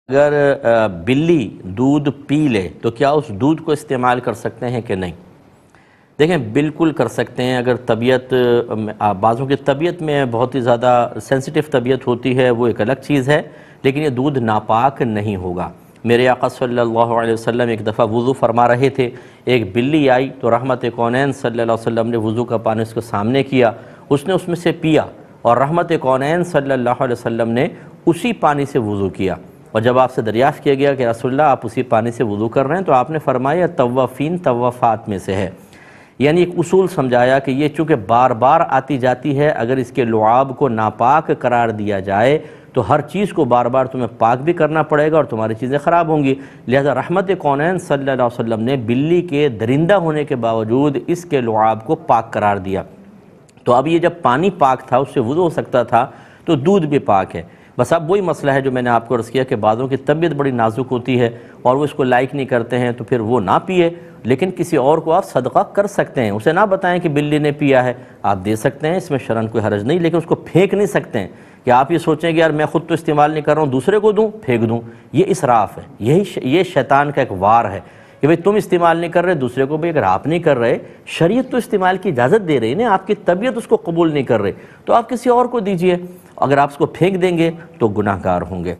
اگر بلی دودھ پی لے تو کیا اس دودھ کو استعمال کر سکتے ہیں کہ نہیں؟ دیکھیں، بالکل کر سکتے ہیں۔ اگر طبیعت بعضوں کی طبیعت میں بہت ہی زیادہ سینسٹیو طبیعت ہوتی ہے، وہ ایک الگ چیز ہے، لیکن یہ دودھ ناپاک نہیں ہوگا۔ میرے آقا صلی اللہ علیہ وسلم ایک دفعہ وضو فرما رہے تھے، ایک بلی آئی تو رحمت کونین صلی اللہ علیہ وسلم نے وضو کا پانی اس کے سامنے کیا، اس نے اس میں سے پیا، اور رحمت کونین صلی اللہ علیہ وسلم نے اسی پانی سے وضو کیا۔ اور جب آپ سے دریافت کیا گیا کہ رسول اللہ آپ اسی پانی سے وضو کر رہے ہیں، تو آپ نے فرمایا طوافین طوافات میں سے ہے، یعنی ایک اصول سمجھایا کہ یہ چونکہ بار بار آتی جاتی ہے، اگر اس کے لعاب کو ناپاک قرار دیا جائے تو ہر چیز کو بار بار تمہیں پاک بھی کرنا پڑے گا اور تمہاری چیزیں خراب ہوں گی۔ لہذا رحمت کونین صلی اللہ علیہ وسلم نے بلی کے درندہ ہونے کے باوجود اس کے لعاب کو پاک قرار دیا۔ تو اب یہ جب پانی پاک تھا، اس سے وضو ہو سکتا تھا، تو دودھ بھی پاک ہے۔ بس اب وہی مسئلہ ہے جو میں نے آپ کو عرض کیا کہ بعضوں کی طبیعت بڑی نازک ہوتی ہے اور وہ اس کو لائک نہیں کرتے ہیں، تو پھر وہ نہ پیے، لیکن کسی اور کو آپ صدقہ کر سکتے ہیں۔ اسے نہ بتائیں کہ بلی نے پیا ہے، آپ دے سکتے ہیں، اس میں شرعاً کوئی حرج نہیں، لیکن اس کو پھینک نہیں سکتے ہیں کہ آپ یہ سوچیں کہ یار میں خود تو استعمال نہیں کر رہا ہوں، دوسرے کو دوں، پھینک دوں۔ یہ اسراف ہے، یہ شیطان کا ایک وار ہے کہ بھئی تم استعمال نہیں کر رہے، دوسرے کو بھی اگر آپ نہیں کر رہے، شریعت تو استعمال کی اجازت دے رہی ہے نا، آپ کی طبیعت اس کو قبول نہیں کر رہے، تو آپ کسی اور کو دیجئے۔ اگر آپ اس کو پھینک دیں گے تو گناہ گار ہوں گے۔